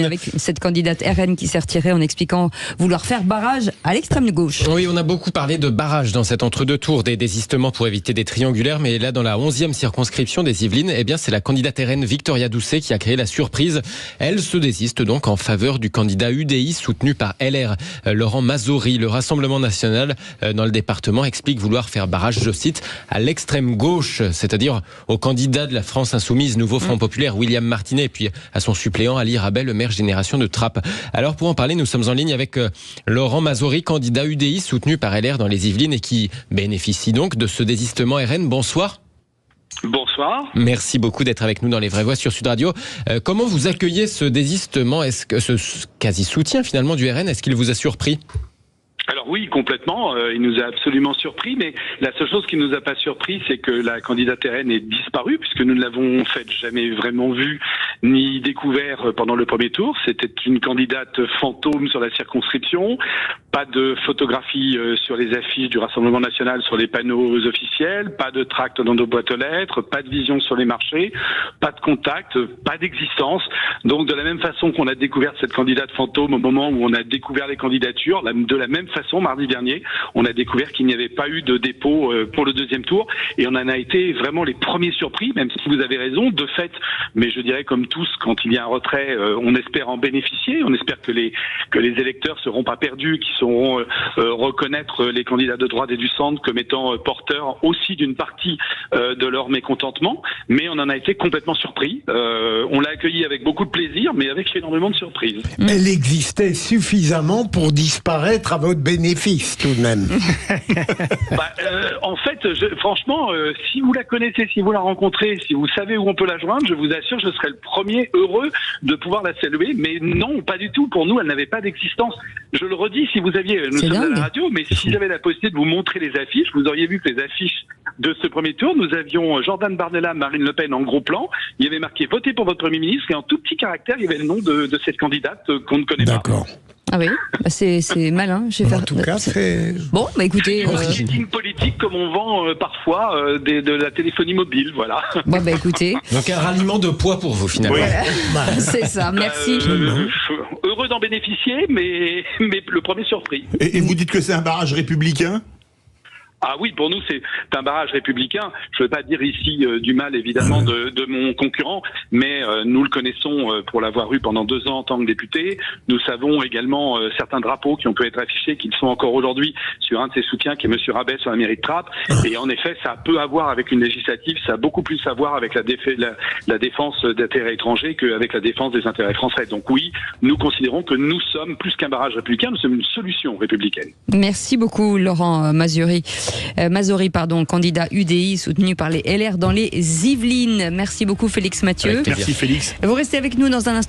Yvelines avec cette candidate RN qui s'est retirée en expliquant vouloir faire barrage à l'extrême gauche. Oui, on a beaucoup parlé de barrage dans cet entre-deux tours, des désistements pour éviter des triangulaires, mais là, dans la 11e circonscription des Yvelines, eh bien, c'est la candidate RN Victoria Doucet qui a créé la surprise. Elle se désiste donc en faveur du candidat UDI soutenu par LR. Laurent Mazory, le Rassemblement national dans le département, explique vouloir faire barrage, je cite, à l'extrême gauche, c'est-à-dire au candidat de la France Insoumise, Nouveau Front Populaire, William Martinet, et puis à son suppléant Ali Rabel, le maire Génération de Trappes. Alors pour en parler, nous sommes en ligne avec Laurent Mazory, candidat UDI soutenu par LR dans les Yvelines et qui bénéficie donc de ce désistement RN. Bonsoir. Bonsoir. Merci beaucoup d'être avec nous dans Les Vraies Voix sur Sud Radio. Comment vous accueillez ce désistement, est-ce que ce quasi-soutien finalement du RN, est-ce qu'il vous a surpris ? Alors oui, complètement. Il nous a absolument surpris, mais la seule chose qui nous a pas surpris, c'est que la candidate RN est disparue, puisque nous ne l'avons en fait jamais vraiment vue ni découvert pendant le premier tour. C'était une candidate fantôme sur la circonscription, pas de photographie sur les affiches du Rassemblement national sur les panneaux officiels, pas de tract dans nos boîtes aux lettres, pas de vision sur les marchés, pas de contact, pas d'existence. Donc de la même façon qu'on a découvert cette candidate fantôme au moment où on a découvert les candidatures, de la même façon, mardi dernier, on a découvert qu'il n'y avait pas eu de dépôt pour le deuxième tour et on en a été vraiment les premiers surpris, même si vous avez raison, de fait, mais je dirais comme tous, quand il y a un retrait, on espère en bénéficier, on espère que les électeurs seront pas perdus, qu'ils sauront reconnaître les candidats de droite et du centre comme étant porteurs aussi d'une partie de leur mécontentement, mais on en a été complètement surpris. On l'a accueilli avec beaucoup de plaisir, mais avec énormément de surprises. Elle existait suffisamment pour disparaître à votre bénéfice, tout de même. En fait, franchement, si vous la connaissez, si vous la rencontrez, si vous savez où on peut la joindre, je vous assure, je serai le premier heureux de pouvoir la saluer. Mais non, pas du tout. Pour nous, elle n'avait pas d'existence. Je le redis, si vous aviez, nous sommes à la radio, mais si j'avais la possibilité de vous montrer les affiches, vous auriez vu que les affiches de ce premier tour, nous avions Jordan Bardella, Marine Le Pen en gros plan. Il y avait marqué « Votez pour votre Premier ministre » et en tout petit caractère, il y avait le nom de cette candidate qu'on ne connaît pas. D'accord. Ah oui, c'est malin. En tout cas, c'est... Bon, écoutez... marketing politique comme on vend parfois de la téléphonie mobile, voilà. Bon, écoutez... Donc un ralliement de poids pour vous finalement. Voilà. C'est ça, merci. Heureux d'en bénéficier, mais le premier surpris. Et vous dites que c'est un barrage républicain ? Ah oui, pour nous, c'est un barrage républicain. Je ne veux pas dire ici du mal, évidemment, de mon concurrent, mais nous le connaissons pour l'avoir eu pendant 2 ans en tant que député. Nous savons également certains drapeaux qui ont pu être affichés, qui le sont encore aujourd'hui, sur un de ses soutiens, qui est M. Rabet sur la mairie de Trappes. Et en effet, ça peut avoir avec une législative, ça a beaucoup plus à voir avec la défense d'intérêts étrangers qu'avec la défense des intérêts français. Donc oui, nous considérons que nous sommes plus qu'un barrage républicain, nous sommes une solution républicaine. Merci beaucoup, Laurent Mazory, candidat UDI soutenu par les LR dans les Yvelines. Merci beaucoup, Félix Mathieu. Merci, Félix. Vous restez avec nous dans un instant.